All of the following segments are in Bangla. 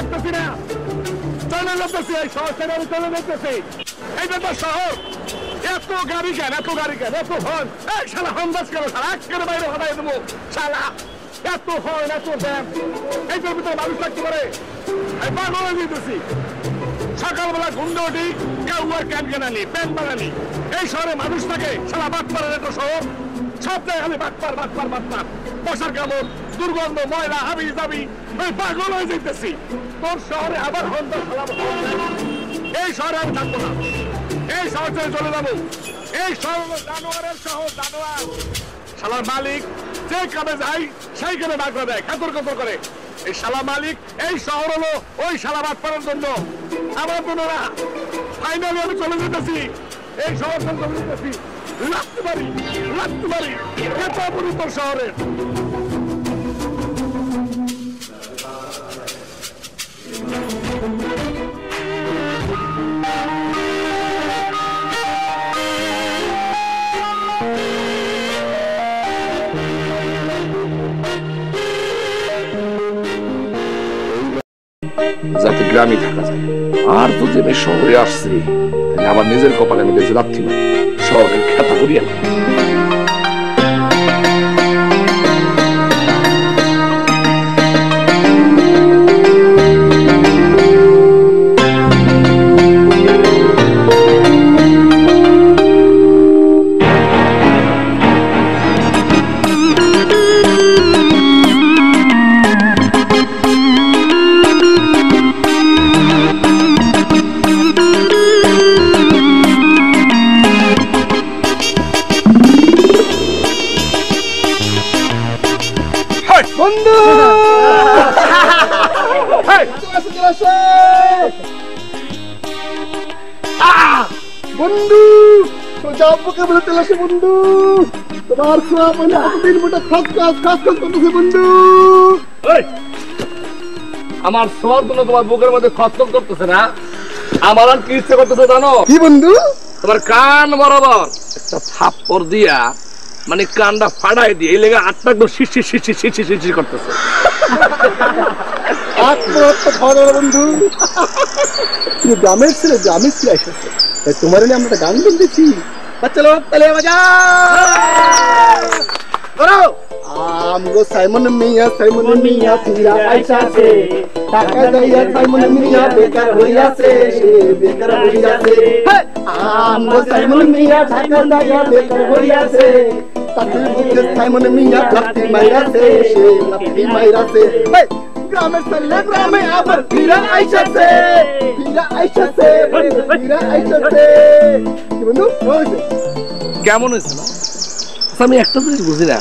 থাকতেছি না, চলে যেতেছি, এই শহর থেকে আমি চলে যেতেছি। এইটা তো শহর, এত গাড়ি কেন, এত গাড়ি কেন, এত হর্ন, এই শালা হামদাস কেন, শালা আজকের বাইরে হটাই দেবো, শালা এত হর্ন, এত জ্যাম, এইটার ভিতরে মানুষ থাকতে পারে? এই পাগল হয়ে যেতেছি। সকালবেলা ঘুমতে উঠি, কেউ আর ক্যান কেনানি, প্যান বানানি, এই শহরে মানুষ থাকে, শালা বাটপাড়ের একটা শহর, সব জায়গায় খালি বাটপার বাটপার বাটপার, মশার কামড়, দুর্গন্ধ, ময়লা, হাবি জাবি, আমি পাগল হয়ে যেতেছি। তোর শহরে আবার হন্তা শালা, এই শহরে আমি থাকবো না, এই শহর থেকে চলে যাবো। এই শহর হলো জানোয়ারের শহর, জানোয়ার। শালার মালিক যে কামে যায় সেই কামে বাগড়া দেয়, কাতর কাতর করে। এই শালা মালিক, এই শহর হলো ওই শালা বাটপাড়ের জন্য, আমার জন্য না। ফাইনালি আমি চলে যেতেছি, এই শহর থেকে চলে যেতেছি। লাগতে পারি, লাগতে পারি, কেতাপুরি তোর শহরের। যাতে গ্রামে থাকা যায়। আর যদি আমি শহরে আসছি, তাহলে আমার নিজের কপালে আমি বেঁচে যাচ্ছি না, শহরের খেতা করিয়া। বন্ধু বন্ধু সোজা বুকে বলে চলে আসে বন্ধু, তোমার ছোঁয়া মানে এতদিন মোটা খাস খাস খাস খাস করতেছে বন্ধু। আমার ছোঁয়ার জন্য তোমার বুকের মধ্যে খতখত করতেছে না? আমার আর কি ইচ্ছে করতেছে জানো? কি বন্ধু? তোমার কান বরাবর একটা থাপ্পড় দিয়া, মানে কানটা ফাড়াই দিয়ে, এই লেগে আটটা একদম শিরশির শিরশির শিরশির শিরশির করতেছে। বন্ধু তুমি গ্রামের ছেলে, গ্রামের ছেলে এসেছে, তোমার নিয়ে আমরা গান শুনতেছি। চলো তাহলে মজা। আমগো সাইমন মিয়া, সাইমন মিয়া ফিরা আইসাছে, টাকা দাইয়া সাইমন মিয়া বেকার হইয়াছে, সে বেকার হইয়াছে। আমগো সাইমন মিয়া টাকা দাইয়া বেকার হইয়াছে, তাদের বুকে সাইমন মিয়া লাঠি মাইরাছে, সে লাঠি মাইরাছে। গ্রামের ছেলে গ্রামে আবার ফিরা আইসাছে, ফিরা আইসাছে, ফিরা আইসাছে। কি বন্ধু কেমন হয়েছে না? আমি একটা জিনিস বুঝি না,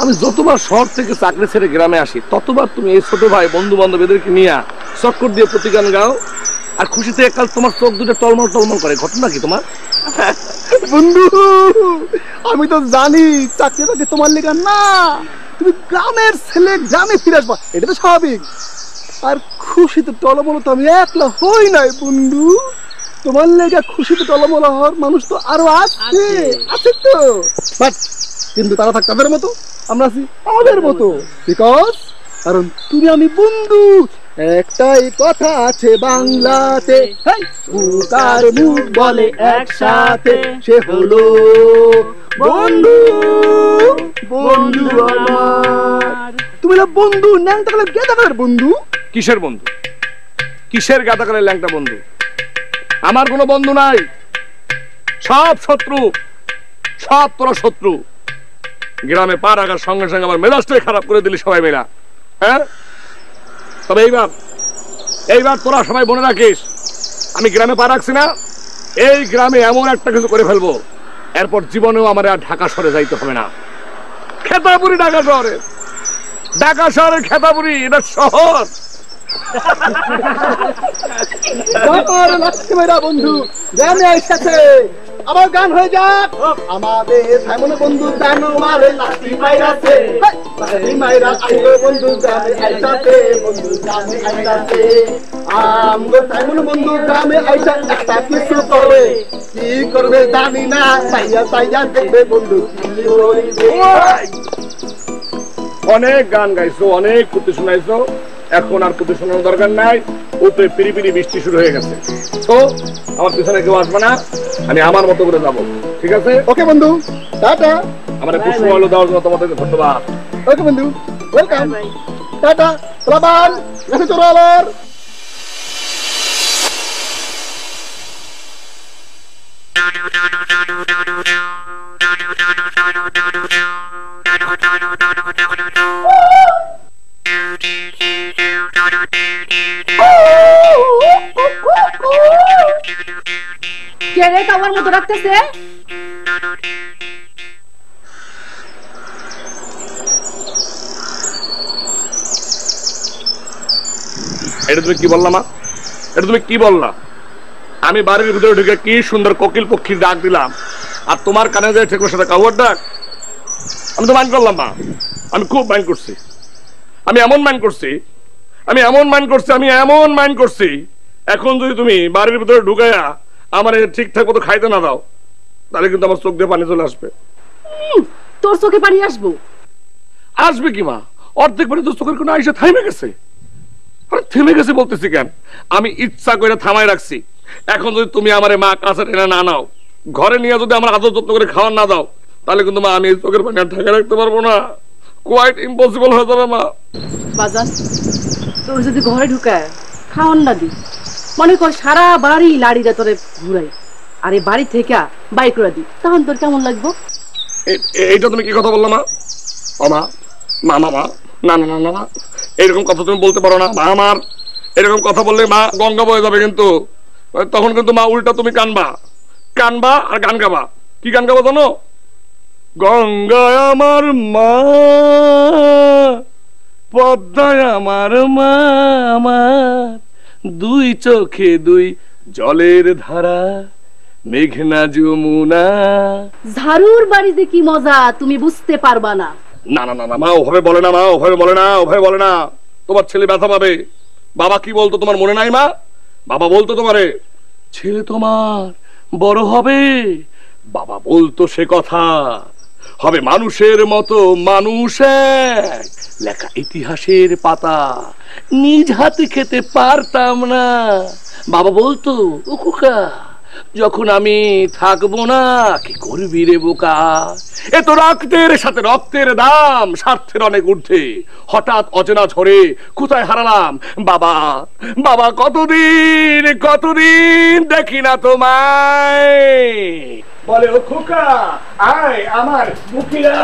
আমি যতবার শহর থেকে চাকরি ছেড়ে গ্রামে আসি, ততবার তুমি এই ছোট ভাই বন্ধু বান্ধব এদেরকে নিয়ে চক্কর দিয়ে প্রতি গান গাও, আর খুশিতে একাল তোমার চোখ দুটো টলমল টলমল করে। ঘটনা কি তোমার? বন্ধু আমি তো জানি চাকরি বাকরি তোমার লেগে না, তুমি গ্রামের ছেলে গ্রামে ফিরে আসবা, এটা তো স্বাভাবিক। আর খুশিতে টলমল তো আমি একলা হই নাই বন্ধু, তোমার লেগে খুশিতে টলমল হওয়ার মানুষ তো আরো আছে, আছে তো। বাট কিন্তু তারা থাক তাদের মতো, আমরা আছি আমাদের মতো, বিকজ কারণ তুমি আমি বন্ধু। একটাই কথা আছে বাংলাতে, বুকার মুখ বলে একসাথে, সে হলো বন্ধু, বন্ধু আমার। তুমি না বন্ধু ন্যাংটা কালে গেদাকার বন্ধু। কিসের বন্ধু? কিসের গাদাকালের ল্যাংটা বন্ধু? আমার কোনো বন্ধু নাই, সব শত্রু, সব তোরা শত্রু। গ্রামে পা রাখার সঙ্গে সঙ্গে আমার মেজাজটাই খারাপ করে দিলি সবাই মেলা। হ্যাঁ, তবে এইবার তোরা সবাই মনে রাখিস, আমি গ্রামে পা রাখছি না, এই গ্রামে এমন একটা কিছু করে ফেলবো, এরপর জীবনেও আমার আর ঢাকা শহরে যাইতে হবে না। খেতাপুরি ঢাকা শহরে, ঢাকা শহরের খেতাপুরি, এটা শহর। বন্ধু গ্রামে এসেছে, আমার গান হয়ে যাক। আমাদের সাইমন বন্ধু জানোয়ারে লাঠি মাইরাছে, লাঠি মাইরা আইগো বন্ধু গ্রামে আইসাছে, বন্ধু গ্রামে আইসাছে। আমগো সাইমন বন্ধু গ্রামে আইসা একটা কিছু করবে, কি করবে জানি না, সাইয়া সাইয়া দেখবে বন্ধু কি করবে। অনেক গান গাইছো, অনেক কুতি শুনাইছো, এখন আর প্রতি শোনানোর দরকার নাই। ওতে পিড়ি বৃষ্টি শুরু হয়ে গেছে। তো আমার পিছনে কেউ আসবে না, আমি আমার মতো করে যাবো, ঠিক আছে? ওকে বন্ধু, টাটা। আমার পুষ্পমাল্য দেওয়ার জন্য তোমাদেরকে ধন্যবাদ। ওকে বন্ধু, ওয়েলকাম, টাটা। লাবান গেছে চলো আবার। কে রে কাওয়ার মতো রাখতেছে? এটা তুমি কি বললা মা? এটা তুমি কি বললা? আমি বাড়ির ভিতরে ঢুকে কি সুন্দর কোকিল পক্ষীর ডাক দিলাম, আর তোমার কানে যায় ঠেকলো সেটা কাউয়ার ডাক? আমি তো মাইন্ড করলাম মা, আমি খুব মাইন্ড করছি। আমি এমন মাইন্ড করছি এখন যদি তুমি বাড়ির ভিতরে ঢুকাইয়া আমার ঠিকঠাক মতো খাইতে না দাও, তাহলে কিন্তু আমার চোখ দিয়ে পানি চলে আসবে। তোর চোখে পানি আসবে কি মা? অর্ধেক পানি তো চোখের কোনো আইসা থেমে গেছে। আরে থেমে গেছে বলতেছি কেন? আমি ইচ্ছা করে থামাই রাখছি। এখন যদি তুমি আমার মা কাছে টেনে না নাও, ঘরে নিয়ে যদি আমার আদর যত্ন করে খাওয়ার না দাও, তাহলে কিন্তু মা আমি চোখের পানি আর ঢাকা রাখতে পারবো না। কোয়াইট ইম্পসিবল হয়ে যাবে মা। বাজান, তোর যদি ঘরে ঢুকায় খাওয়ান না দি, মনে কর সারা বাড়ি লাড়িটা তোরে ঘুরাই, আর এই বাড়ি থেকে বাই করে দি, তখন তোর কেমন লাগবো? এইটা তুমি কি কথা বললো মা? ও মা, মা মা মা, না না না না, এরকম কথা তুমি বলতে পারো না মা। আমার এরকম কথা বললে মা গঙ্গা বয়ে যাবে, কিন্তু তখন কিন্তু মা উল্টা তুমি কানবা আর গান গাবা। কি গান গাবা জানো? গঙ্গায় আমার মা, পদ্মায় আমার মা, আমার দুই চোখে দুই জলের ধারা, মেঘনা যমুনা। ঝাড়ুর বাড়িতে কি মজা তুমি বুঝতে পারবা না। না না না না মা, ওভাবে বলে না মা, ওভাবে বলে না। তোমার ছেলে ব্যথা পাবে। বাবা কি বলতো তোমার মনে নাই মা? বাবা বলতো তোমারে, ছেলে তোমার বড় হবে, বাবা বলতো সে কথা, হবে মানুষের মতো মানুষ, লেখা ইতিহাসের পাতা নিজ হাতে খেতে পারতাম না। বাবা বলতো, ও খোকা, যখন আমি থাকবো না কি করবি রে বোকা, এ তো রক্তের সাথে রক্তের দাম, স্বার্থের অনেক ঊর্ধ্বে, হঠাৎ অচেনা ঝড়ে কোথায় হারালাম। বাবা বাবা, কতদিন দেখি না তোমায়, বলে ও খোকা আয় আমার বুকিরা।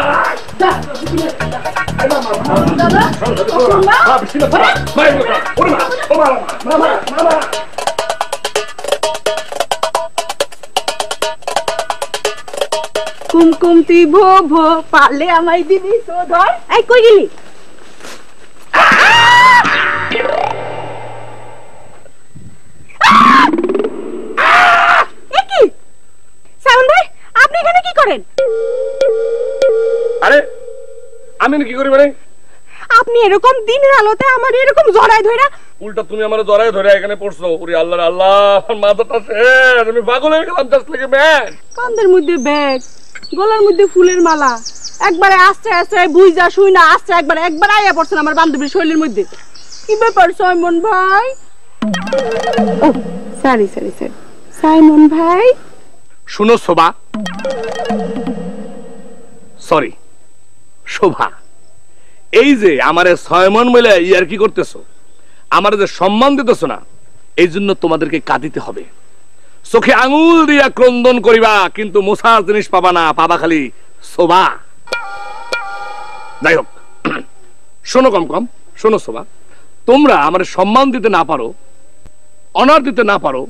কুমকুমতি ভো ভো পারলে আমায় দিবি সোধর। এই কই গেলি? কি সাউন্ড ভাই, আপনি এখানে কি করেন? আরে আমি কি করি মানে? আপনি এরকম দিনের আলোতে আমার এরকম জড়ায় ধইরা, উল্টা তুমি আমার জড়ায় ধরে এখানে পড়ছো। ওরে আল্লাহ রে আল্লাহ, আমার মাথাটা শেষ, আমি পাগল হয়ে গেলাম। জাস্ট লাগে ব্যাগ, কান্দের মধ্যে ব্যাগ, গলার মধ্যে ফুলের মালা, একবারে আস্তে আস্তে বুঝা শুই না, আস্তে একবার আইয়া পড়ছেন আমার বান্ধবীর শৈলীর মধ্যে। কি ব্যাপার সাইমন ভাই? ও সরি সাইমন ভাই। শুনো শোভা, সরি শোভা, এই যে আমারে সাইমন বলে ইয়ার কি করতেছো, আমার যে সম্মান দিতেছো না, এই জন্য তোমাদেরকে কাঁদিতে হবে। চোখে আঙুল দিয়া ক্রন্দন করিবা, কিন্তু মোছার জিনিস পাবা না, পাবা খালি শোভা। যাই হোক, শোনো শোনো শোভা, তোমরা আমার সম্মান দিতে না পারো, অনার দিতে না পারো,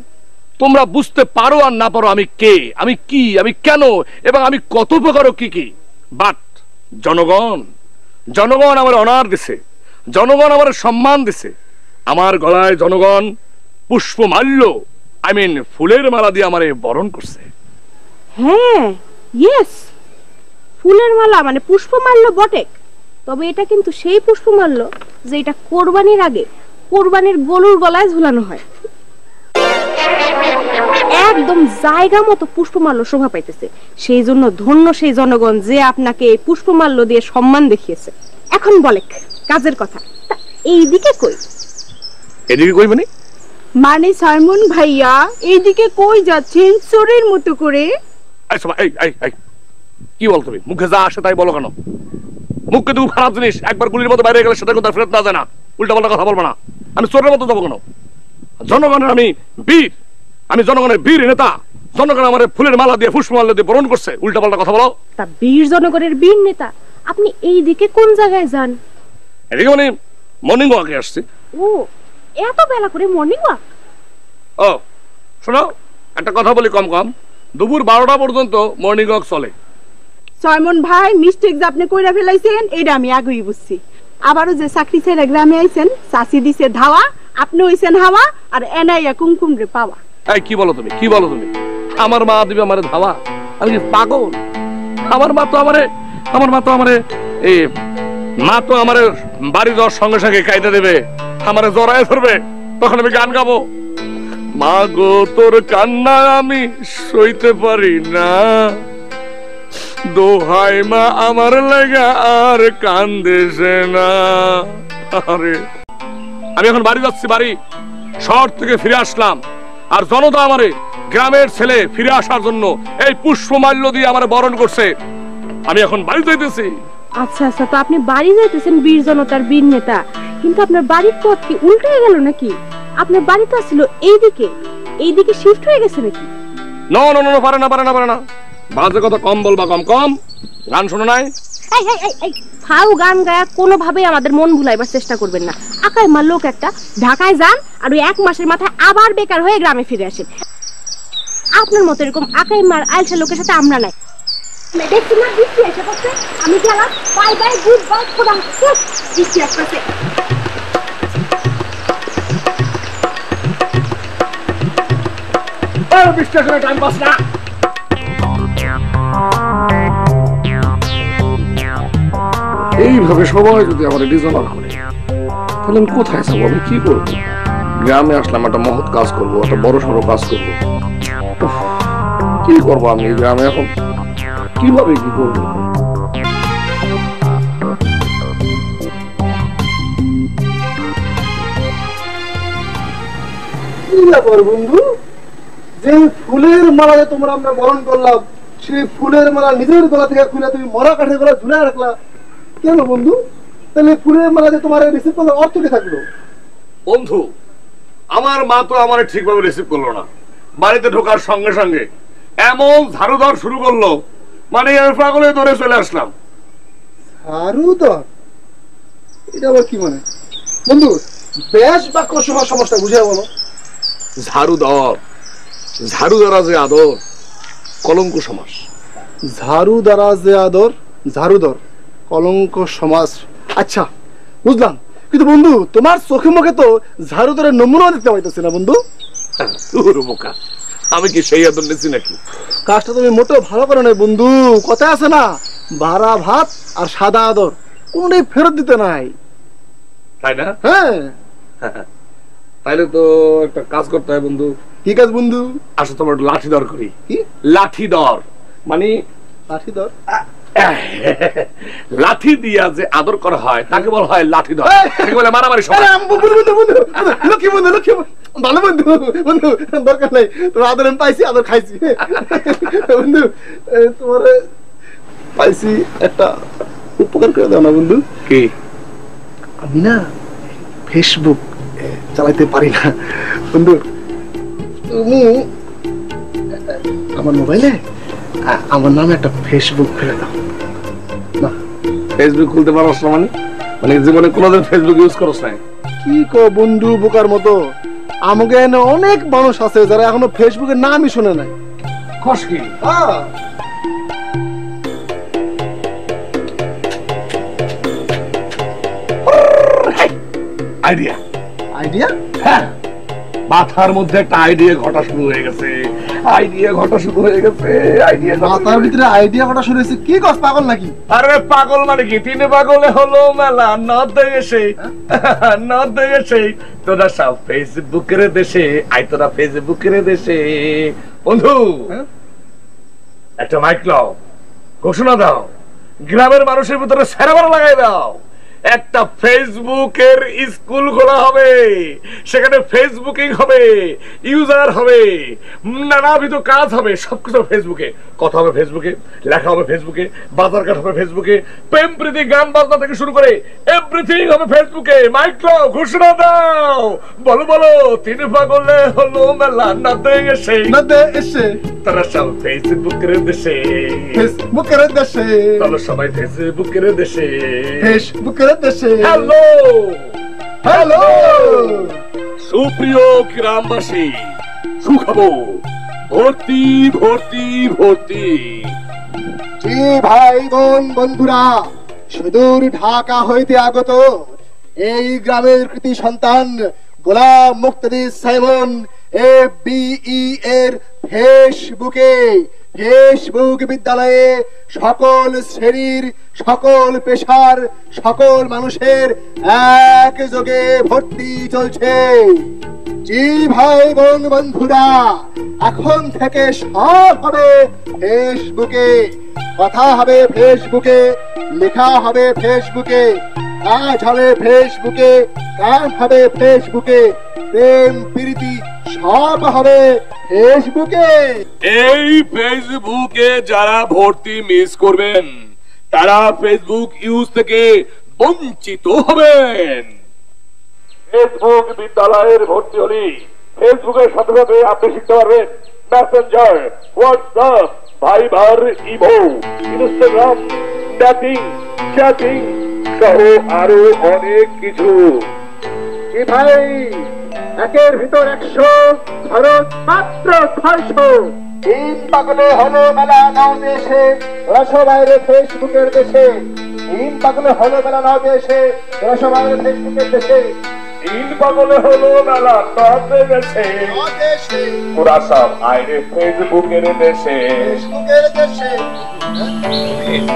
তোমরা বুঝতে পারো আর না পারো আমি কে, আমি কি, আমি কেন, এবং আমি কত প্রকার কি, বাট জনগণ আমার অনার দিছে, জনগণ আমার সম্মান দিছে। আমার গলায় জনগণ পুষ্পমাল্য, ফুলের মালা দিয়ে আমারে বরণ করছে। হ্যাঁ, ইয়েস, ফুলের মালা মানে পুষ্পমাল্য বটে, তবে এটা কিন্তু সেই পুষ্পমাল্য যে এটা কোরবানির আগে কোরবানির গরুর গলায় ঝুলানো হয়। একদম জায়গা মতো পুষ্পমাল্য শোভা পাইতেছে, সেই জন্য ধন্য সেই জনগণ যে আপনাকে এই পুষ্পমাল্য দিয়ে সম্মান দেখিয়েছে। এখন বলে কাজের কথা, এইদিকে কই? এদিকে কই মানে? মানে সাইমন ভাইয়া এইদিকে কই যাচ্ছেন চোরের মতো করে? কি বল তুমি? মুখে যা আসে তাই বলো কেন? মুখে তুমি খারাপ জিনিস, একবার গুলির মতো বাইরে গেলে সেটা কথা ফেরত না যায় না। উল্টা পাল্টা কথা বলবো না। আমি চোরের মতো যাবো কেন? জনগণের আমি বীর, আমি জনগণের বীর নেতা। জনগণ আমার ফুলের মালা দিয়ে পুষ্পমালা দিয়ে বরণ করছে, উল্টা পাল্টা কথা বলো। তা বীর জনগণের বীর নেতা আপনি এইদিকে কোন জায়গায় যান? এদিকে মানে মর্নিং ওয়াকে আসছি। ও এত বেলা করে মর্নিং ওয়াক? ও শোনো, একটা কথা বলি কম কম, দুপুর 12টা পর্যন্ত মর্নিং ওয়াক চলে। সাইমন ভাই মিস্টেক যে আপনি কইরা ফেলাইছেন এটা আমি আগেই বুঝছি। আবারও যে চাকরি ছেড়ে গ্রামে আইছেন, চাষি দিছে ধাওয়া, আপনি হইছেন হাওয়া, আর এনাইয়া কুমকুম রে পাওয়া। এই কি বলো তুমি, কি বলো তুমি? আমার মা দিবে আমারে ধাওয়া? আমি কি পাগল? আমার মা তো আমারে এই মা তো আমারে বাড়ি যাওয়ার সঙ্গে সঙ্গে কাইতে দেবে, আমারে জড়ায় ধরবে, তখন আমি গান গাবো। মা গো তোর কান্না আমি সইতে পারি না, দোহাই মা আমার লাগা আর কান্দেছে না। আরে আমি এখন বাড়ি যাচ্ছি, বাড়ি শহর থেকে ফিরে আসলাম, আর জনতা আমারে গ্রামের ছেলে ফিরে আসার জন্য এই পুষ্পমাল্য দিয়ে আমারে বরণ করছে। আমি এখন বাড়ি যাইতেছি। আচ্ছা আচ্ছা, তো আপনি বাড়ি যাইতেছেন বীর জনতার বীর নেতা, কিন্তু আপনার বাড়ির পথ কি উল্টে গেল নাকি? আপনার বাড়ি তো ছিল এইদিকে শিফট হয়ে গেছে নাকি? না না না, পারে না। বাজে কথা কম বলবা, কম। গান শোনো নাই? ফাউ গান গায়া কোনোভাবেই আমাদের মন ভুলাইবার চেষ্টা করবেন না। আকাই মার লোক একটা ঢাকায় যান আর ওই 1 মাসের মাথায় আবার বেকার হয়ে গ্রামে ফিরে আসেন। আপনার মতো এরকম আকাই মার আলসা লোকের সাথে আমরা নাই। দেখছি না বৃষ্টি এসে পড়ছে, আমি গেলাম, বাই গুড বাই, খোদা বৃষ্টি আসতেছে। বৃষ্টি আসলে টাইম পাস না। এইভাবে সবাই যদি আমার ডিজনার করে তাহলে আমি কোথায় যাবো? আমি কি করবো? গ্রামে আসলাম, একটা মহৎ কাজ করবো, একটা বড় সড়ো কাজ করবো। কি করবো আমি গ্রামে এখন? কিভাবে কি করবো? কি ব্যাপার বন্ধু, যে ফুলের মালা যে তোমরা আমরা বরণ করলাম, সেই ফুলের মালা নিজের গলা থেকে খুলে তুমি মরা কাঠের গলা ঝুলে রাখলা কেন বন্ধু? তাহলে ফুলের মালা যে তোমার রিসিভ করার অর্থ কি থাকলো? বন্ধু, আমার মা তো আমার ঠিকভাবে রিসিভ করলো না। বাড়িতে ঢোকার সঙ্গে সঙ্গে এমন ঝাড়ুদার শুরু করলো, মানে আমি পাগলে ধরে চলে আসলাম। ঝাড়ুদার? এটা আবার কি মানে বন্ধু? বেশ বাক্য সমস্যা বুঝিয়ে বলো। ঝাড়ুদারা যে আদর, কলঙ্ক সমাস। ঝাড়ুদারা যে আদর, ঝাড়ুদর, কলঙ্ক সমাস। আচ্ছা বুঝলাম, কিন্তু বন্ধু তোমার চোখে মুখে তো ঝাড়ুদারের নমুনা দেখতে পাইতেছি না বন্ধু। আমি কি সেই আদর নিচ্ছি নাকি? কাজটা তুমি মোটেও ভালো করো না বন্ধু। কথা আছে না, বাড়া ভাত আর সাদা আদর কোনটাই ফেরত দিতে নাই, তাই না? হ্যাঁ। তাইলে তো একটা কাজ করতে হয় বন্ধু। কি কাজ বন্ধু? আসো তোমার লাঠি দর করি। কি লাঠি দর? মানে লাঠি দর? লাঠি দিয়া যে আদর করা হয় তাকে বলা হয় লাঠি দর, তাকে বলে মারামারি। লক্ষ্মী বন্ধু, ভালো বন্ধু, বন্ধু দরকার নাই, তোমার আদর আমি পাইছি, আদর খাইছি বন্ধু। তোমার পাইছি, একটা উপকার করে দাও না বন্ধু। কি? আমি না ফেসবুক চালাইতে পারি না বন্ধু, তুমি আমার মোবাইলে আমার নামে একটা ফেসবুক খুলে দাও না। ফেসবুক খুলতে পারছ না? মানে জীবনে কোনোদিন ফেসবুক ইউজ করছ না? কি কো বন্ধু বোকার মতো? আমাকে এনে অনেক মানুষ আছে যারা এখনো ফেসবুকের নামই শুনে নাই। কস কি? আইডিয়া। আইডিয়া? হ্যাঁ, মাথার মধ্যে একটা আইডিয়া ঘটা শুরু হয়ে গেছে। মাথার ভিতরে আইডিয়া ঘটা শুরু হয়েছে? কি কস, পাগল নাকি? আরে পাগল মানে কি, 3 পাগলে হলো মেলা, নদ দেশে তোরা সব ফেসবুকের দেশে, আই তোরা ফেসবুকের দেশে। বন্ধু একটা মাইক লাও, ঘোষণা দাও, গ্রামের মানুষের ভিতরে সেরাবার লাগাই দাও, একটা ফেসবুকের স্কুল খোলা হবে, সেখানে ফেসবুকিং হবে, ইউজার হবে, নানাবিধ কাজ হবে, সবকিছু ফেসবুকে, কথা হবে ফেসবুকে, লেখা হবে ফেসবুকে, বাজারঘাট হবে ফেসবুকে, প্রেম প্রীতি গান বাজনা থেকে শুরু করে এভরিথিং হবে ফেসবুকে। মাইক্রো ঘোষণা দাও, বলো বলো, তিন পাগলে হলো মেলা নাতে এসে তারা সব ফেসবুকের দেশে, ফেসবুকের দেশে, চলো সবাই ফেসবুকের দেশে, ফেসবুকের দেশে। হ্যালো হ্যালো সুপ্রিয় গ্রামবাসী, সুখবর, ভর্তি ভর্তি ভর্তি। জি ভাই বোন বন্ধুরা, সুদূর ঢাকা হইতে আগত এই গ্রামের কৃতি সন্তান গোলাম মুক্তাদি সাইমন FBE এর ফেসবুক বিদ্যালয়ে সকল শ্রেণীর, সকল পেশার, সকল মানুষের একযোগে ভর্তি চলছে। জি ভাই বোন বন্ধুরা, এখন থেকে সব হবে ফেসবুকে, কথা হবে ফেসবুকে, লেখা হবে ফেসবুকে, কাজ হবে ফেসবুকে, কাম হবে ফেসবুকে, প্রেম প্রীতি সব হবে ফেসবুকে। এই ফেসবুকে যারা ভর্তি মিস করবেন তারা ফেসবুক ইউজ থেকে বঞ্চিত হবেন। ফেসবুক বিদ্যালয়ের ভর্তি হলে ফেসবুকের সাথে সাথে আপনি শিখতে পারবেন Messenger, WhatsApp, Viber, imo, Instagram, chatting সহ আরো অনেক কিছু। ভাই একের ভিতর 100, খরচ মাত্র 600। তিন পাগলে হলো মেলা নাও দেশে, রসবাইরে ফেসবুকের দেশে। তিন পাগলে হলো মেলা নাও দেশে, রসবাইরে ফেসবুকের দেশে। তিন পাগলে হলো মেলা তাতে গেছে, পুরা সব আইরে ফেসবুকের দেশে, ফেসবুকের দেশে।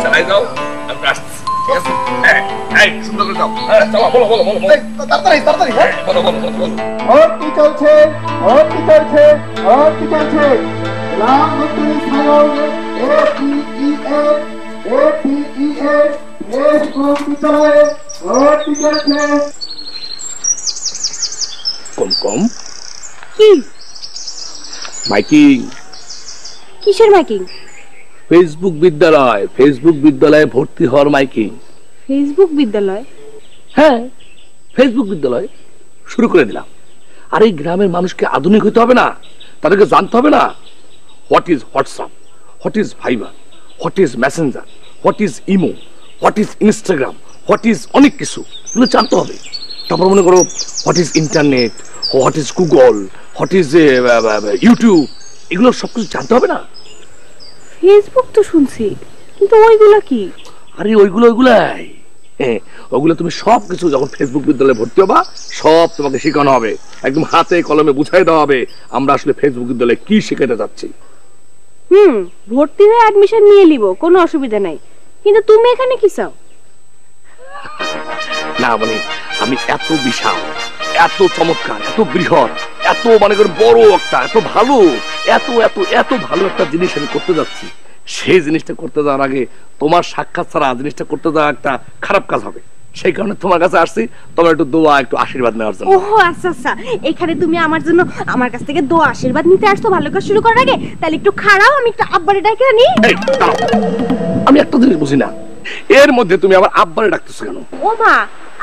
চালাই যাও, আমরা আসছি। ঠিক আছে, এই সুন্দর করে যাও। চলো, বলো বলো বলো বলো। তাড়াতাড়ি তাড়াতাড়ি। বলো বলো বলো বলো। ভর্তি চলছে, ভর্তি চলছে, ভর্তি চলছে। গোলাম মুক্তাদি সাইমন FBE ফেসবুক বিদ্যালয়ে ভর্তি চলছে। কম কম কি মাইকিং, কিসের মাইকিং? ফেসবুক বিদ্যালয়ে ভর্তি হওয়ার মাইকিং। ফেসবুক বিদ্যালয়? হ্যাঁ, ফেসবুক বিদ্যালয় শুরু করে দিলাম। আর এই গ্রামের মানুষকে আধুনিক হতে হবে না, তাদেরকে জানতে হবে না what is WhatsApp, what is Viber, what is Messenger, what is imo, what is Instagram, what is অনেক কিছু, এগুলো জানতে হবে। তারপর মনে করো what is internet, what is Google, what is YouTube, এগুলো সবকিছু জানতে হবে না। ফেসবুক তো শুনছি, কিন্তু ওইগুলা কি? আরে ওইগুলাই, হ্যাঁ ওগুলো তুমি সবকিছু যখন ফেসবুক বিদ্যালয়ে ভর্তি হবা সব তোমাকে শেখানো হবে, একদম হাতে কলমে বুঝাই দেওয়া হবে আমরা আসলে ফেসবুক বিদ্যালয়ে কি শেখাতে যাচ্ছি। ভর্তি হয়ে অ্যাডমিশন নিয়ে নিব, কোনো অসুবিধা নাই, কিন্তু তুমি এখানে কি চাও? না মানে আমি এত বিশাল, এত চমৎকার, এত বৃহৎ, এত মানে বড় একটা, এত ভালো, এত এত এত ভালো একটা জিনিস আমি করতে যাচ্ছি। সেই জিনিসটা করতে যাওয়ার আগে তোমার সাক্ষাৎ ছাড়া জিনিসটা করতে যাওয়া একটা খারাপ কাজ হবে, সেই কারণে তোমার কাছে আসছি, তোমার একটু দোয়া, একটু আশীর্বাদ নেওয়ার জন্য। ওহো আচ্ছা আচ্ছা, এখানে তুমি আমার জন্য আমার কাছ থেকে দোয়া আশীর্বাদ নিতে আসছো ভালো কাজ শুরু করার আগে? তাহলে একটু খাড়াও, আমি একটু আব্বারে ডাকে আনি। আমি একটা জিনিস বুঝি না, এর মধ্যে তুমি আমার আব্বারে ডাকতেছো কেন? ও মা,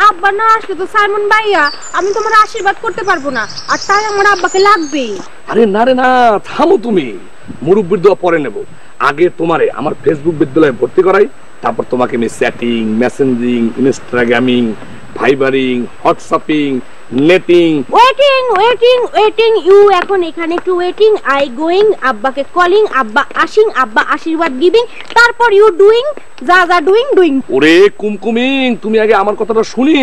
আব্বা না আসলে তো সাইমন ভাইয়া আমি তোমার আশীর্বাদ করতে পারবো না, আর তাই আমার আব্বাকে লাগবেই। আরে না রে না, থামো তুমি, মুরব্বির দোয়া পরে নেব, আগে তোমারে আমার ফেসবুক বিদ্যালয়ে ভর্তি করাই, তারপর তোমাকে আমি chatting, messenging, Instagramming, Vibering, WhatsApping, netting. Waiting you এখন এখানে একটু ওয়েটিং, আই গোয়িং, আব্বাকে কলিং, আব্বা আসিং, আব্বা আশীর্বাদ গিভিং, তারপর ইউ ডুইং, যা ডুইং। ওরে কুমকুমিং, তুমি আগে আমার কথাটা শুনি,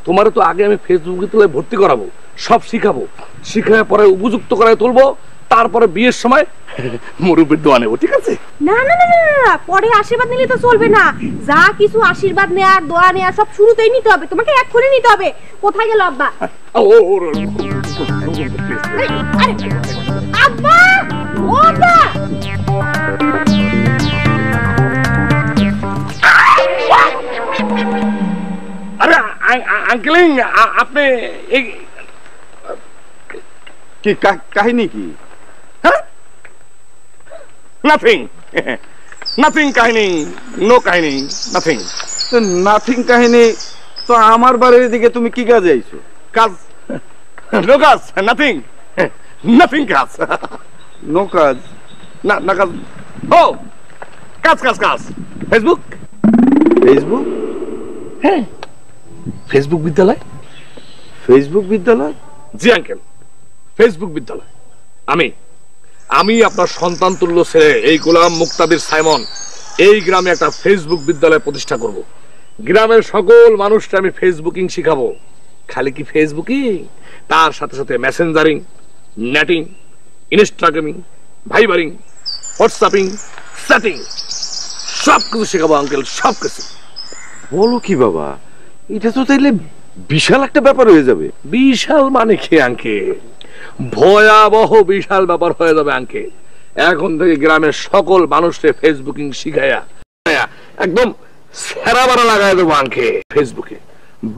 তোমারে তো আগে আমি ফেসবুক বিদ্যালয়ে ভর্তি করাবো, সব শিখাবো, শিখায় পরে উপযুক্ত করায় তুলবো, তারপরে বিয়ের সময় মুরব্বির দোয়া নেবো, ঠিক আছে? না না না না, পরে আশীর্বাদ নিলে তো চলবে না, যা কিছু আশীর্বাদ নেয়ার, দোয়া নেয়ার সব শুরুতেই নিতে হবে, তোমাকে এক্ষুনি নিতে হবে। কোথায় গেল আব্বা? আব্বা, ও আব্বা! আঙ্কেলিং আপনি কি কাহিনী কি? হ্যাঁ, নাথিং নাথিং কাহিনী, নো কাহিনী, নাথিং। নাথিং কাহিনী তো আমার বাড়ির দিকে তুমি কি কাজে আইছো? কাজ, নো কাজ, নাথিং, নাথিং কাজ, নো কাজ না না কাজ, ও কাজ কাজ কাজ, ফেসবুক। ফেসবুক? হ্যাঁ, ফেসবুক বিদ্যালয়। ফেসবুক বিদ্যালয়? জি আঙ্কেল, ফেসবুক বিদ্যালয়। আমি আপনার সন্তান তুল্য ছেলে এই গোলাম মুক্তাদির সাইমন এই গ্রামে একটা ফেসবুক বিদ্যালয় প্রতিষ্ঠা করব। গ্রামের সকল মানুষকে আমি ফেসবুকিং শিখাবো। খালি কি ফেসবুকিং, তার সাথে সাথে মেসেঞ্জারিং, নেটিং, ইনস্টাগ্রামিং, ভাইবারিং, হোয়াটসঅ্যাপিং, চ্যাটিং সবকিছু শেখাবো আঙ্কেল, সবকিছু। বলো কি বাবা, এটা তো তাইলে বিশাল একটা ব্যাপার হয়ে যাবে। বিশাল মানে কি আঙ্কেল? ভয়াবহ বিশাল ব্যাপার হয়ে যাবে আঙ্কেল। এখন থেকে গ্রামের সকল মানুষকে ফেসবুকিং শিখাইয়া একদম সেরা বাড়া লাগাই দেবো আঙ্কেল। ফেসবুকে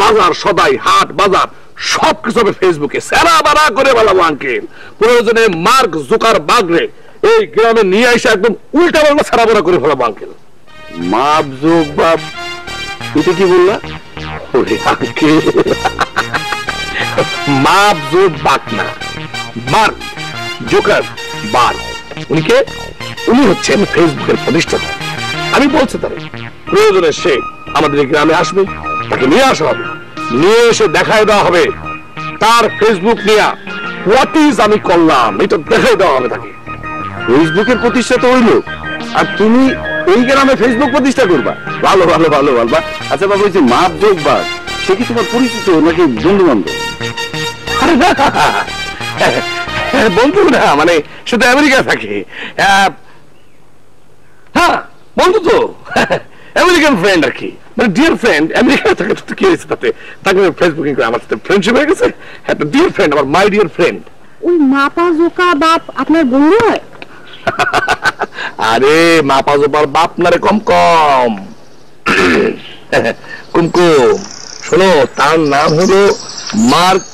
বাজার সদাই হাট বাজার সবকিছু হবে ফেসবুকে, সেরা বাড়া করে বলাবো আঙ্কেল। প্রয়োজনে মার্ক জুকারবার্গরে এই গ্রামে নিয়ে এসে একদম উল্টা পাল্টা সেরা বাড়া করে ফেলাবো আঙ্কেল। মাপ যোগ বাপ, এটা কি বললা? ওরে আঙ্কেল, মাপ যোগ বাক না, মার্ক জুকারবার্গ। উনি হচ্ছেন ফেসবুকের প্রতিষ্ঠাতা। আমি বলছি তার প্রয়োজনে সে আমাদের গ্রামে আসবে, তাকে নিয়ে আসা হবে, নিয়ে এসে দেখায় দেওয়া হবে তার ফেসবুক নিয়ে হোয়াট ইজ আমি করলাম, এটা দেখায় দেওয়া হবে তাকে। ফেসবুকের প্রতিষ্ঠাতা হইলো আর তুমি এই গ্রামে ফেসবুক প্রতিষ্ঠা করবা? ভালো ভালো ভালো ভালো। আচ্ছা বাবা, ওই যে মাপ যোগ বাপ, সে কি তোমার পরিচিত নাকি বন্ধু বান্ধব? বন্ধু না, মানে সে তো আমেরিকা থাকে। হ্যাঁ বন্ধু তো, আমেরিকান ফ্রেন্ড আর কি, মানে ডিয়ার ফ্রেন্ড। আমেরিকা থাকে তো কি হয়েছে তাতে, তাকে ফেসবুকিং করে আমার সাথে ফ্রেন্ডশিপ হয়ে গেছে। একটা ডিয়ার ফ্রেন্ড, আমার মাই ডিয়ার ফ্রেন্ড। ওই মাপা জোকা বাপ আপনার বন্ধু হয়? আরে মাপা জোপার বাপ না রে, কম কম কুমকুম। শোনো, তার নাম হলো মার্ক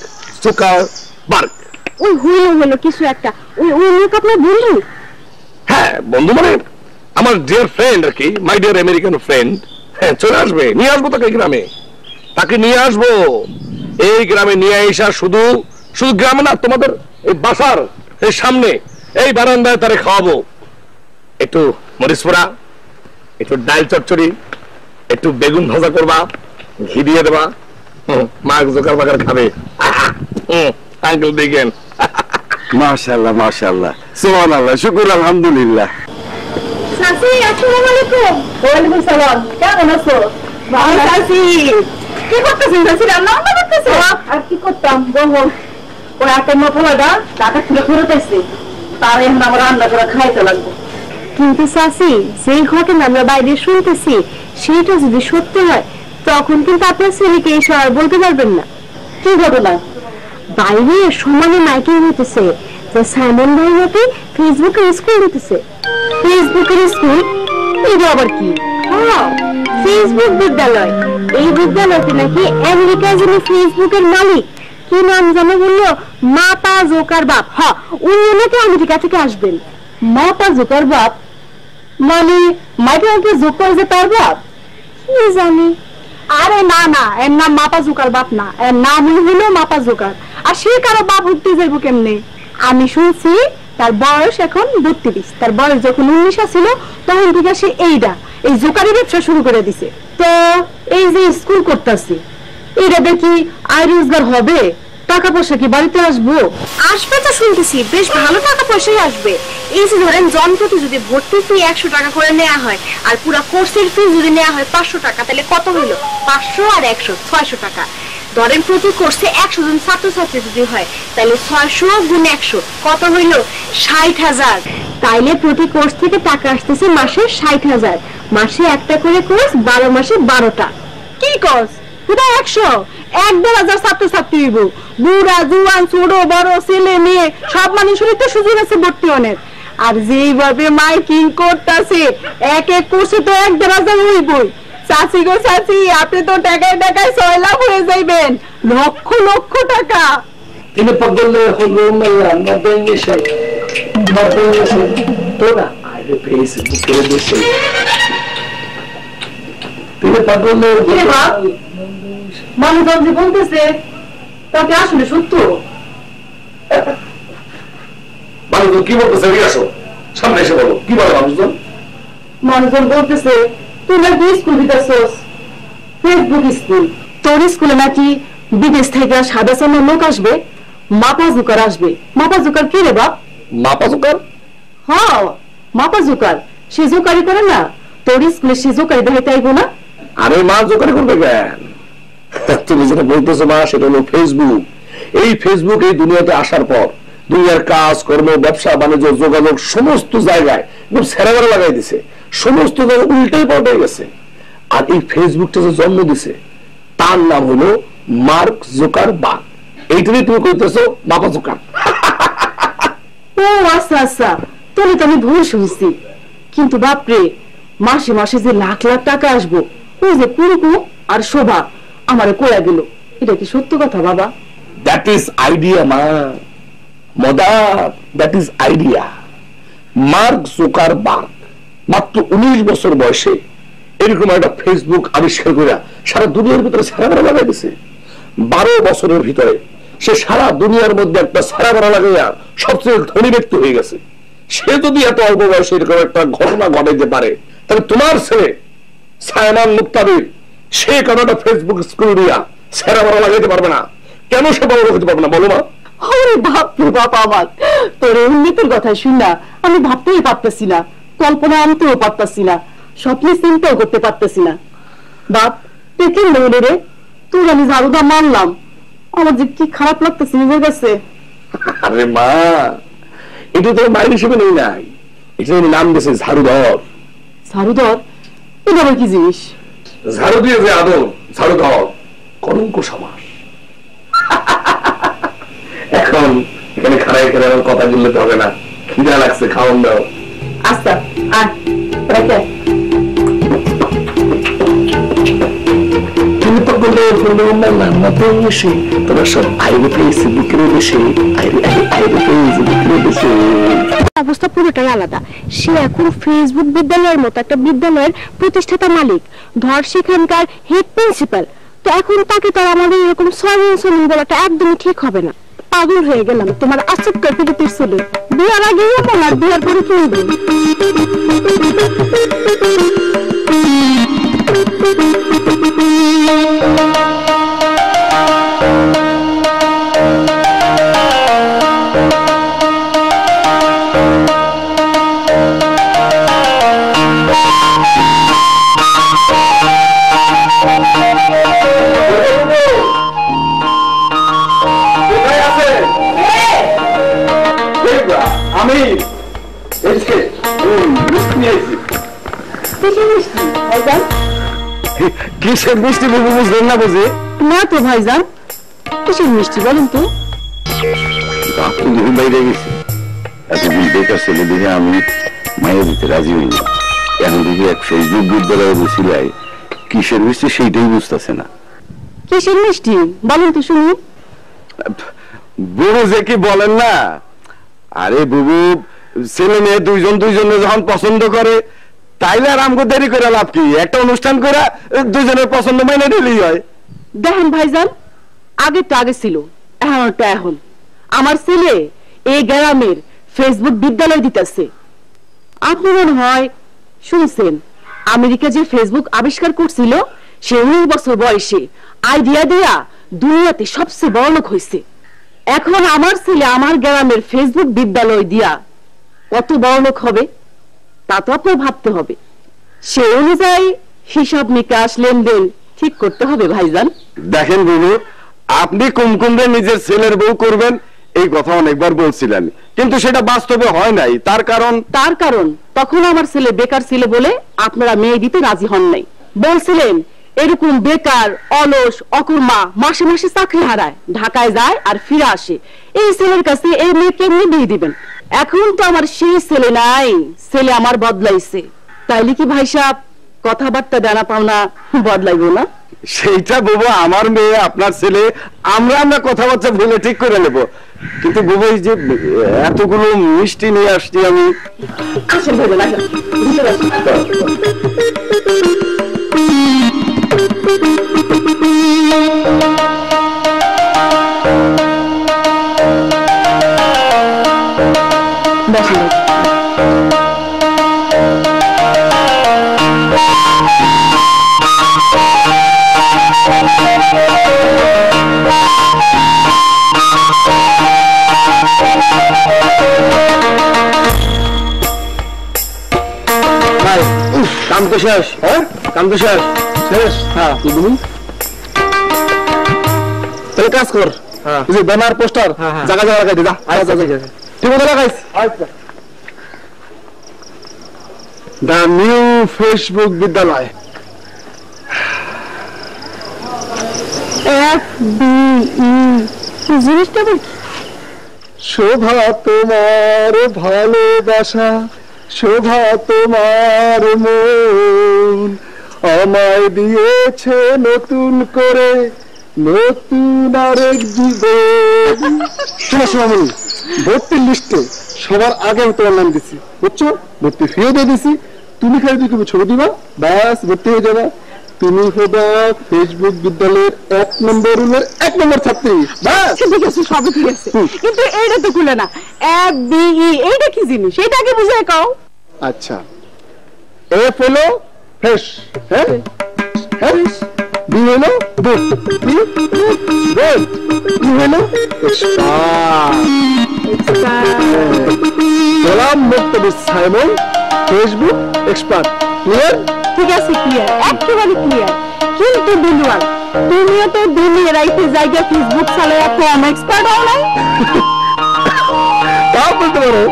জুকারবার্গ। ওই হইলো কিছু একটা, ওই লোক আপনার বন্ধু? হ্যাঁ বন্ধু, মানে আমার ডিয়ার ফ্রেন্ড আর কি, মাই ডিয়ার আমেরিকান ফ্রেন্ড। হ্যাঁ চলে আসবে, নিয়ে আসবো তাকে গ্রামে, তাকে নিয়ে আসবো এই গ্রামে। নিয়ে আসা শুধু শুধু গ্রামে না, তোমাদের এই বাসার এই সামনে এই বারান্দায় তারে খাওয়াবো। একটু মরিচ পোড়া, একটু ডাল চচ্চড়ি, একটু বেগুন ভাজা করবা, ঘি দিয়ে দেবা। মার্ক জুকারবার্গ খাবে। আঙ্কেল দেখেন। মাশাআল্লাহ মাশাআল্লাহ, সুবহানাল্লাহ, শুকর, আলহামদুলিল্লাহ। চাচি আসসালামু আলাইকুম। ওয়ালাইকুম সালাম, কেমন আছো? ভালো আছি। কি করতেছেন চাচি? রান্না করতেছো? আর কি করতাম বলো, ওই একটা মফলাটা টাকা তুলে ফেরত আসছে, তার এখন আমার রান্না করে খাইতে লাগবে। কিন্তু চাচি, যেই ঘটনা আমরা বাইরে শুনতেছি সেটা যদি সত্য হয় তখন কিন্তু আপনার ছেলেকে এই সময় বলতে পারবেন না। কি ঘটনা? বাইরে সমানে মাইকিং হইতেছে যে সাইমন ভাই নাকি ফেসবুকে স্কুল দিতেছে। ফেসবুকের স্কুল? এটা আবার কি? ফেসবুক বিদ্যালয়। এই বিদ্যালয়তে নাকি আমেরিকায় যিনি ফেসবুকের মালিক, কি নাম জানো বললো? মাপা জোকারবার্গ। হ্যাঁ, উনি নাকি আমেরিকা থেকে আসবেন। মাপা জোকারবার্গ মানে মাইকেলকে যোগ করে যে তার বাপ? কি জানি। আরে না না, এর নাম মাপা জোকারবার্গ না, এর নাম হলো মাপা জোকার। আর সে কারো বাপ উঠতে যাইব কেমনে? আমি শুনছি তার বয়স এখন 32। তার বয়স যখন 19 ছিল তখন থেকে সে এই জোকারি ব্যবসা শুরু করে দিছে। তো এই যে স্কুল করতেছি, এইটা দেখি আয় রোজগার হবে? টাকা পয়সা কি বাড়িতে আসবো? আসবে তো শুনতেছি, বেশ ভালো টাকা পয়সাই আসবে। এই যে ধরেন জনপ্রতি যদি ভর্তি ফি 100 টাকা করে নেওয়া হয় আর পুরো কোর্সের ফি যদি নেওয়া হয় 500 টাকা, তাহলে কত হইলো? 500 আর 100 600 টাকা। ধরেন প্রতি কোর্সে 100 জন ছাত্রছাত্রী যদি হয় তাহলে 600 গুণ 100 কত হইল? 60,000। তাইলে প্রতি কোর্স থেকে টাকা আসতেছে মাসে 60,000। মাসে একটা করে কোর্স, 12 মাসে 12টা। কি কোর্স? পুরো 100,000 ছাত্রছাত্রী হইব। বুড়া জুয়ান ছোট বড় ছেলে মেয়ে সব মানুষেরই তো সুযোগ আছে ভর্তি হওয়ার। আর যেইভাবে মাইকিং করতেছে এক এক কোর্সে তো 1,500 হইবই। চাচি গো চাচি, আপনি তো টাকায় টাকায় 6 লাখ হয়ে যাইবেন, লক্ষ লক্ষ টাকা। তিনি পগলে হলো মেলা নদন এসে তোরা আইরে ফেসবুক করে দিছে। তিনি পগলে মানুষজন যে বলতেছে তাকে আসলে সত্য। মানুষজন কি বলতেছে? আসো সামনে এসে বলো, কি বলে মানুষজন? মানুষজন বলতেছে তুই নাকি স্কুল দিতেছস, ফেসবুক স্কুল। তোর স্কুলে নাকি বিদেশ থেকে সাদা চামড়ার লোক আসবে, মাপা জুকার আসবে। মাপা জুকার কি রে বাপ? মাপা জোকার? হ্যাঁ মাপা জুকার, সে জোকারি করে না, তোর স্কুলে সে জোকারি দেখাইতে আইবো না? আরে মা জোকারি করবে কেন? তুমি যেটা বলতেছো মা, সেটা হলো ফেসবুক। এই ফেসবুক এই দুনিয়াতে আসার পর দুনিয়ার কাজ কর্ম, ব্যবসা বাণিজ্য, যোগাযোগ সমস্ত জায়গায় একদম সেরাবেরা লাগাই দিছে, সমস্ত জায়গায় উল্টাই পাল্টে গেছে। আর এই ফেসবুকটা যে জন্ম দিছে তার নাম হলো মার্ক জুকারবার্গ। এইটাই তুমি কইতেছো মাপা জোকার। ও আচ্ছা আচ্ছা, তাহলে তো আমি ভুল শুনছি। কিন্তু বাপরে, মাসে মাসে যে লাখ লাখ টাকা আসবো, ওই যে পুরুকু আর শোভা আমারে কইয়া গেল, এটা কি সত্য কথা বাবা? দ্যাট ইজ আইডিয়া মা, mother, that is idea. Mark Zuckerberg মাত্র 19 বছর বয়সে এরকম একটা ফেসবুক আবিষ্কার করে সারা দুনিয়ার ভিতরে সারাবেরা লাগাই দিছে। 12 বছরের ভিতরে সে সারা দুনিয়ার মধ্যে একটা সারাবেরা লাগাইয়া সবচেয়ে ধনী ব্যক্তি হয়ে গেছে। সে যদি এত অল্প বয়সে এরকম একটা ঘটনা ঘটাইতে পারে, তাহলে তোমার ছেলে সায়মান মুক্তাদির সে কেন একটা ফেসবুক স্কুল দিয়া সারাবেরা লাগাইতে পারবে না? কেন সে বড় হতে পারবে না বলো মা? আরে বাপ রে বাপ, আমার তোর উন্নতির কথা শুনা আমি ভাবতেই পারতেছি না, কল্পনা আনতেও পারতেছি না, স্বপ্নে চিন্তাও করতে পারতেছি না। বাপ দেখেন বলে রে, তোর আমি ঝাড়ুদা মানলাম, আমার যে কি খারাপ লাগতেছে নিজের কাছে। আরে মা, এটা তো মায়ের হিসেবে নেই নাই, এটা নাম দিয়েছে ঝাড়ুধর। ঝাড়ুধর? এটা আবার কি জিনিস? ঝাড়ু দিয়ে যে আদর, ঝাড়ুধর কলঙ্ক সমাস। এখন এখানে খারাপ এখানে আমার কথা বললে তো হবে না, খিদা লাগছে, খাওয়ান দাও। আচ্ছা আয় রাখে। তুমি তো বলে এসে তোরা সব আইরে ফেসবুকের দেশে, আইরে ফেসবুকের দেশে অবস্থা পুরোটাই আলাদা। সে এখন ফেসবুক বিদ্যালয়ের মতো একটা বিদ্যালয়ের প্রতিষ্ঠাতা মালিক, ধর সেখানকার হেড প্রিন্সিপাল। তো এখন তাকে তো আমাদের এরকম সরঞ্জাম বলাটা একদমই ঠিক হবে না। পাগল হয়ে গেলাম তোমার আচমকা প্রীতির ছেলে, বিয়ার আগে এমন আর বিয়ার পরে কিনবে। আমি কিসের মিষ্টি বাবু বুঝলেন না? বুঝে না তো ভাইজান, কিসের মিষ্টি বলেন তো? বাইরে গেছে, এতদিন বেকার ছেলে দেখে আমি মায়ের দিতে রাজি হইনি। এখন দেখি এক ফেসবুক বিদ্যালয়ে বসিলাই, কিসের মিষ্টি সেইটাই বুঝতেছে না। কিসের মিষ্টি বলেন তো শুনি? বুবু যে কি বলেন না, আরে বুবু ছেলে মেয়ে দুইজন দুইজনে যখন পছন্দ করে, তাইলে আর আমগো দেরি করে লাভ কি? একটা অনুষ্ঠান করে দুজনের পছন্দ মাইনে দিলেই হয়। দেখেন ভাইজান, আগে তো আগে ছিল, এখনটা এখন। আমার ছেলে এই গ্রামের ফেসবুক বিদ্যালয় দিতেছে। আপনি মনে হয় শুনছেন, আমেরিকা যে ফেসবুক আবিষ্কার করছিল, সে 19 বছর বয়সে আইডিয়া দিয়া দুনিয়াতে সবচেয়ে বড় লোক হয়েছে। এখন আমার ছেলে আমার গ্রামের ফেসবুক বিদ্যালয় দিয়া কত বড় লোক হবে তা তো আপনার ভাবতে হবে। সে অনুযায়ী হিসাব নিকাশ লেনদেন ঠিক করতে হবে ভাইজান। দেখেন বুবু, আপনি কুমকুমরে নিজের ছেলের বউ করবেন এই কথা অনেকবার বলছিলেন, কিন্তু সেটা বাস্তবে হয় নাই। তার কারণ তখন আমার ছেলে বেকার ছিল বলে আপনারা মেয়ে দিতে রাজি হন নাই। বলছিলেন এরকম বেকার, অলস, অকুর্মা মাসে মাসে চাকরি হারায়, ঢাকায় যায় আর ফিরে আসে, এই ছেলের কাছে এই মেয়ে কেমনি বিয়ে দিবেন? এখন তো আমার সেই ছেলে নাই, ছেলে আমার বদলাইছে। তাইলে কি ভাই সাহেব কথাবার্তা জানা পাওনা বদলাইব না? সেইটা বাবু আমার মেয়ে আপনার ছেলে, আমরা কথাবার্তা বলে ঠিক করে নেব। কিন্তু বাবু এই যে এতগুলো মিষ্টি নিয়ে আসছি আমি। আসেন ভাইজান, আসেন ভিতরে আসেন। বসেন। কাম তো শেষ। হ্যাঁ, কাম তো শেষ। শেষ? হ্যাঁ। তাহলে কাজ কর, যে ব্যানার পোস্টার জায়গা জায়গা লাগাই দে। যা, ঠিক আছে লাগাইস। দ্য নিউ ফেসবুক বিদ্যালয়। জিনিসটা শোভা তোমার ভালোবাসা, শোভা তোমার মন আমায় দিয়েছে নতুন করে, নতুন আরেক জীবন। শোনা ভর্তির লিস্টে সবার আগে আমি তোমার নাম দিচ্ছি, বুঝছো? ভর্তি ফিও দিয়ে দিছি। তুমি খালি তুমি ছবি দিবা, ব্যাস ভর্তি হয়ে যাবে। তুমি হবা ফেসবুক বিদ্যালয়ের 1 নম্বর রুমের 1 নম্বর ছাত্রী। ব্যাস ঠিক আছে, সবই ঠিক আছে, কিন্তু এইটা তো খুলে না। FBE এইটা কি জিনিস, এইটা আগে বুঝাই কও। আচ্ছা, এফ হলো ফ্রেশ, হ্যাঁ, বি হলো বুক, বি হলো গোলাম মুক্তাদির সাইমন ফেসবুক এক্সপার্ট। ক্লিয়ার? ঠিক আছে, ক্লিয়ার, একেবারে ক্লিয়ার। কিন্তু বিলওয়াল, তুমিও তো দিনে রাইতে জায়গা ফেসবুক চালায় কম এক্সপার্ট হও নাই? তা বলতে পারো,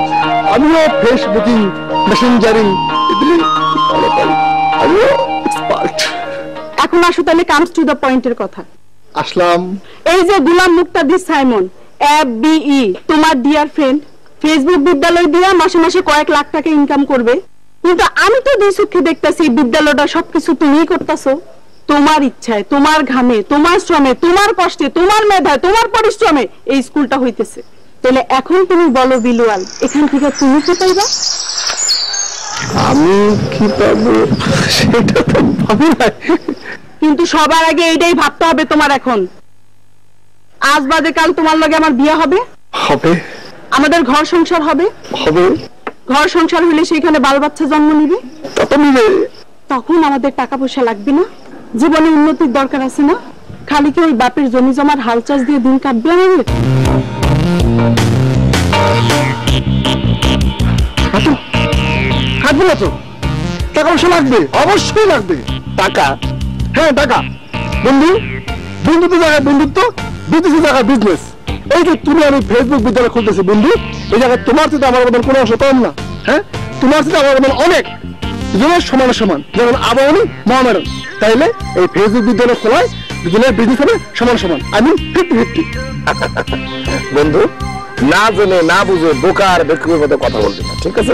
আমিও ফেসবুকিং, মেসেঞ্জারিং এগুলি আমিও এক্সপার্ট। এখন আসো তাহলে কামস টু দ্য পয়েন্টের কথা। আসলাম। এই যে গোলাম মুক্তাদির সাইমন FBE তোমার ডিয়ার ফ্রেন্ড, ফেসবুক বিদ্যালয় দিয়া মাসে মাসে কয়েক লাখ টাকা ইনকাম করবে, কিন্তু আমি তো দুই চোখে দেখতেছি বিদ্যালয়টা সবকিছু তুমিই করতেছো। তোমার ইচ্ছায়, তোমার ঘামে, তোমার শ্রমে, তোমার কষ্টে, তোমার মেধায়, তোমার পরিশ্রমে এই স্কুলটা হইতেছে। তাহলে এখন তুমি বলো বিলওয়াল, এখান থেকে তুমি কি পাইবা? আমি কি পাবো সেটা তো ভাবি না, কিন্তু সবার আগে এইটাই ভাবতে হবে তোমার। এখন আজ বাদে কাল তোমার লগে আমার বিয়ে হবে, আমাদের ঘর সংসার হবে। ঘর সংসার হলে সেখানে বাল বাচ্চা জন্ম নিবে, তখন আমাদের টাকা পয়সা লাগবে না? জীবনে উন্নতির দরকার আছে না? খালি কি ওই বাপের জমি জমার হাল চাষ দিয়ে দিন কাটবে আমাদের? থাকবে না তো, টাকা পয়সা লাগবে, অবশ্যই লাগবে। টাকা, হ্যাঁ টাকা। বন্ধুত্ব জায়গায় বন্ধুত্ব, বিদেশি জায়গায় বিজনেস। এই যে তুমি আমি ফেসবুক বিদ্যালয় খুলতেছি বন্ধু, এই জায়গায় তোমার সাথে আমার মতন কোনো অংশ কম না। হ্যাঁ, তোমার সাথে আমার মতন অনেক দুজনের সমান সমান, যেমন আবাহনী মহামেরন। তাইলে এই ফেসবুক বিদ্যালয় খোলায় দুজনের বিজনেস হবে সমান সমান, আমি 50-50। বন্ধু, না জেনে না বুঝে বোকার ব্যক্তির মতো কথা বলবি না, ঠিক আছে?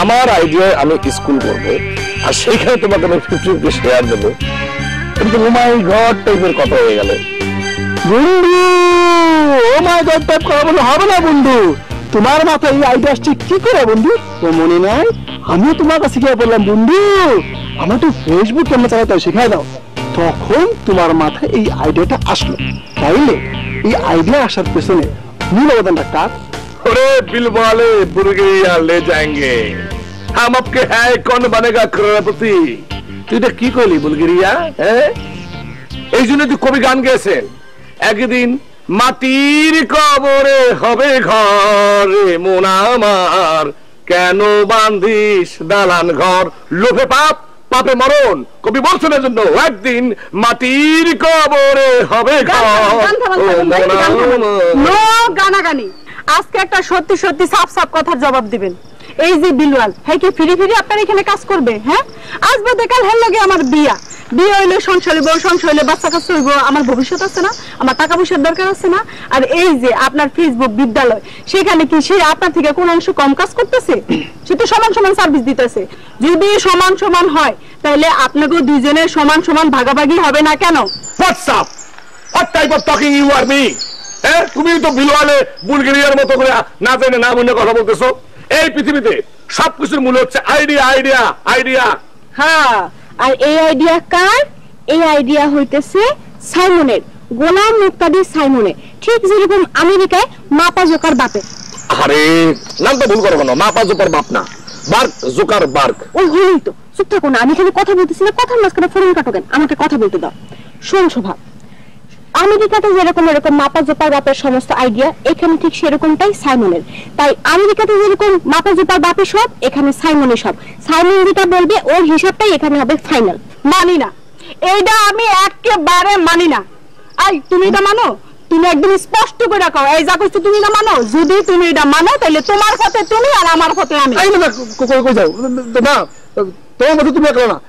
আমার আইডিয়ায় আমি স্কুল করবো, আর সেইখানে তোমাকে আমি 50-50 শেয়ার দেবো। কিন্তু ও মাই গড টাইপের কথা হয়ে গেল বন্ধু। ও মাই গড টাইপ করা বলে হবে না বন্ধু। তোমার মাথায় এই আইডিয়া আসছে কি করে বন্ধু? তো মনে নাই আমিও তোমার কাছে গিয়ে বললাম, বন্ধু আমার তো ফেসবুক কেমন চালাতে হয় শেখাই দাও। তখন তোমার মাথায় এই আইডিয়াটা আসলো। তাইলে এই আইডিয়া আসার পেছনে মূল অবদানটা কার? अरे बिल वाले बुलगेरिया ले जाएंगे, हम आपके है कौन बनेगा करोड़पति। তুই এটা কি কইলি বুলগেরিয়া? এই জন্য তুই কবি গান গেছেন, একদিন মাটির কবরে হবে ঘরে মন আমার, কেন বান্ধিস দালান ঘর, লোভে পাপ পাপে মরণ। কবি বলছেন এর জন্য একদিন মাটির কবরে হবে ঘর। গানাগানি, আজকে একটা সত্যি সত্যি সাফ সাফ কথার জবাব দিবেন। এই যে বিলওয়াল, হ্যাঁ কি ফিরি ফিরি আপনার এখানে কাজ করবে? হ্যাঁ, আজ বাদে কাল হের লগে আমার বিয়া, বিয়ে হইলে সংসার হইব, সংসার হইলে বাচ্চা কাচ্চা হইব, আমার ভবিষ্যৎ আছে না, আমার টাকা পয়সার দরকার আছে না। আর এই যে আপনার ফেসবুক বিদ্যালয়, সেখানে কি সে আপনার থেকে কোন অংশ কম কাজ করতেছে? সে তো সমান সমান সার্ভিস দিতেছে। যদি সমান সমান হয় তাহলে আপনাকে দুইজনের সমান সমান ভাগাভাগি হবে না কেন? WhatsApp what type of talking you are me? হ্যাঁ, তুমি তো বিলওয়ালে বুলগেরিয়ার মতো করে না জেনে না মনে কথা বলতেছো। এই পৃথিবীতে সবকিছুর মূল হচ্ছে আইডিয়া, আইডিয়া, আইডিয়া। হ্যাঁ, আর এই আইডিয়া কার? এই আইডিয়া হইতেছে সাইমনের, গোলাম মুক্তাদির সাইমনের। ঠিক যেরকম আমেরিকায় মাপা জোকার বাপে। আরে নাম তো ভুল করো কেন? মাপা জোকার বাপ না, বার্ক জোকার বার্ক। ওই হলোই তো, চুপ থাকো না, আমি এখানে কথা বলতেছি না, কথার মাঝখানে ফোন কাটো কেন? আমাকে কথা বলতে দাও। শোন শোভা, আমেরিকাতে যেরকম এরকম মাপা জোপার বাপের সমস্ত আইডিয়া, এখানে ঠিক সেরকমটাই সাইমনের। তাই আমেরিকাতে যেরকম মাপা জোপার বাপের সব, এখানে সাইমনের সব। সাইমন যেটা বলবে ওর হিসাবটাই এখানে হবে ফাইনাল। মানি না, এইটা আমি একেবারে মানি না। আই তুমি এটা মানো? তুমি একদম স্পষ্ট করে রাখো, এই যা কইছো তুমি না মানো। যদি তুমি এটা মানো তাহলে তোমার পথে তুমি আর আমার পথে আমি। এই না, কই যাও না, তোমার মতো তুমি একলা না,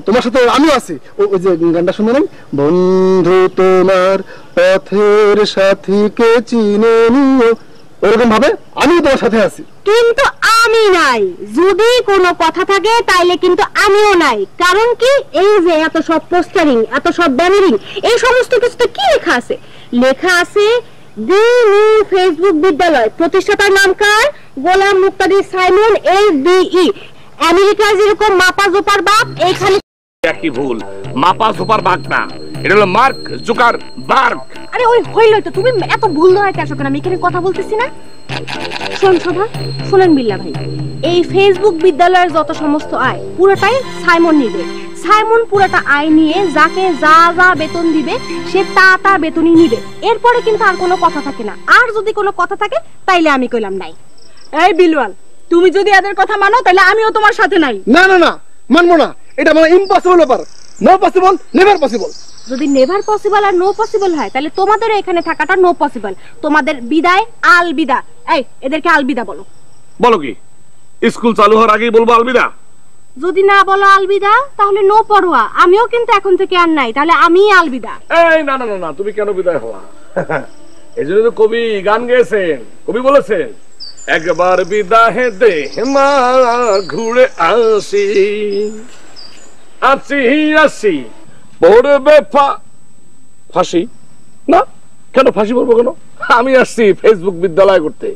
তোমার সাথে আমিও আছি। ওই যে গানটা শুনে নাই, বন্ধু তোমার পথের সাথীকে চিনে নিও, ওরকম ভাবে আমিও তোমার সাথে আছি। কিন্তু আমি নাই, যদি কোনো কথা থাকে তাইলে কিন্তু আমিও নাই। কারণ কি, এই যে এত সব পোস্টারিং, এত সব ব্যানারিং, এই সমস্ত কিছুতে কি লেখা আছে? লেখা আছে দি নিউ ফেসবুক বিদ্যালয়, প্রতিষ্ঠাতার নাম কার? গোলাম মুক্তাদির সাইমন, SBE। আমেরিকায় যেরকম মাপা জোপার বাপ, এইখানে একই ভুল, মাপা জোপার বার্ক না, এটা হলো মার্ক জোকার বার্ক। আরে ওই হইলই তো, তুমি এত ভুল ধরাইতে আসো কেন? আমি এখানে কথা বলতেছি না। শোন শোভা, শুনেন বিল্লা ভাই, এই ফেসবুক বিদ্যালয়ের যত সমস্ত আয় পুরোটাই সাইমন নিবে। সাইমন পুরোটা আয় নিয়ে যাকে যা যা বেতন দিবে সে তা বেতনই নিবে। এরপরে কিন্তু আর কোনো কথা থাকে না। আর যদি কোনো কথা থাকে তাইলে আমি কইলাম নাই। এই বিলওয়াল, তুমি যদি এদের কথা মানো তাহলে আমিও তোমার সাথে নাই। না না না, মানবো না, এটা মানে ইম্পসিবল ব্যাপার। No possible, never possible. যদি নেভার পসিবল আর নো পসিবল হয় তাহলে তোমাদেরও এখানে থাকাটা নো পসিবল। তোমাদের বিদায়, আলবিদা। এই এদেরকে আলবিদা বলো। বলো কি, স্কুল চালু হওয়ার আগেই বলবো আলবিদা? যদি না বলো আলবিদা তাহলে নো পড়ুয়া। আমিও কিন্তু এখন থেকে আর নাই, তাহলে আমিই আলবিদা। এই না না না না, তুমি কেন বিদায় হওয়া? এই জন্য তো কবি গান গেয়েছেন। কবি বলেছেন, একবার বিদায় দে মা ঘুরে আসি, আসি আসি পড়বে ফাঁসি। না, কেন ফাঁসি পড়বো কেন? আমি আসছি ফেসবুক বিদ্যালয় করতে।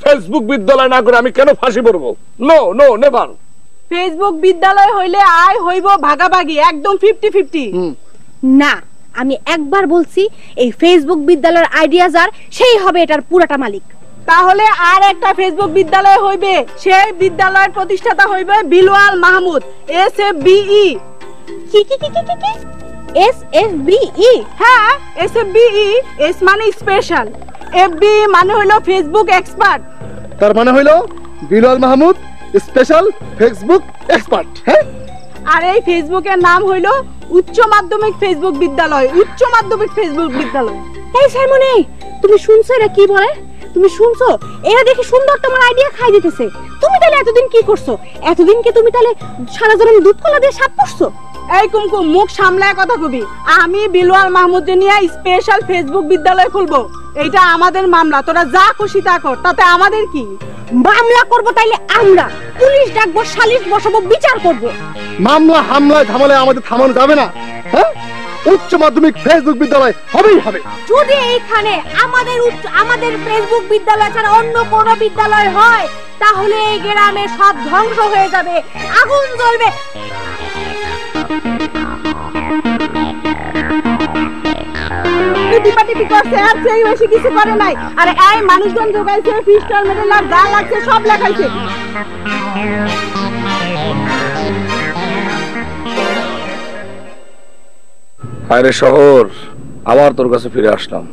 ফেসবুক বিদ্যালয় না করে আমি কেন ফাঁসি পড়বো? No no, never. ফেসবুক বিদ্যালয় হইলে আয় হইব ভাগাভাগি, একদম 50-50। না, আমি একবার বলছি, এই ফেসবুক বিদ্যালয়ের আইডিয়া যার, সেই হবে এটার পুরাটা মালিক। তাহলে আর একটা ফেসবুক বিদ্যালয় হইবে, সেই বিদ্যালয়ের প্রতিষ্ঠাতা হইবে বিলওয়াল মাহমুদ, SFBE। কি কি কি কি কি SFBE? হ্যাঁ, SFBE। এস মানে স্পেশাল, FBE মানে হলো ফেসবুক এক্সপার্ট। তার মানে হইলো Bilawal Mahmud special Facebook expert. হ্যাঁ, আর এই ফেসবুকের নাম হইলো উচ্চ মাধ্যমিক ফেসবুক বিদ্যালয়, উচ্চ মাধ্যমিক ফেসবুক বিদ্যালয়। এই সাইমন, তুমি শুনছো এরা কি বলে? তুমি শুনছো? এরা দেখি সুন্দর তোমার আইডিয়া খাই দিতেছে। তুমি তাহলে এতদিন কি করছো? এতদিন কি তুমি তাহলে সারা জীবন দুধ কলা দিয়ে সাপ করছো? এই কুমকুম, মুখ সামলায় কথা কবি। আমি বিলওয়াল মাহমুদ নিয়ে স্পেশাল ফেসবুক বিদ্যালয় খুলবো, এইটা আমাদের মামলা। তোরা যা খুশি তা কর, তাতে আমাদের কি? মামলা করবো তাইলে আমরা, পুলিশ ডাকবো, সালিশ বসাবো, বিচার করবো। মামলা হামলায় ঝামেলায় আমাদের থামানো যাবে না। হ্যাঁ, উচ্চ মাধ্যমিক ফেসবুক বিদ্যালয় হবেই হবে। যদি এইখানে আমাদের ফেসবুক বিদ্যালয় ছাড়া অন্য কোনো বিদ্যালয় হয় তাহলে এই গ্রামে সব ধ্বংস হয়ে যাবে, আগুন জ্বলবে। টিপাটিপি করছে, আর সেই বেশি কিছু করে নাই। আর এই মানুষজন জোগাইছে, ফিস্টার মেডেল আর যা লাগছে সব লেখাইছে। আরে শহর, আবার তোর কাছে ফিরে আসলাম।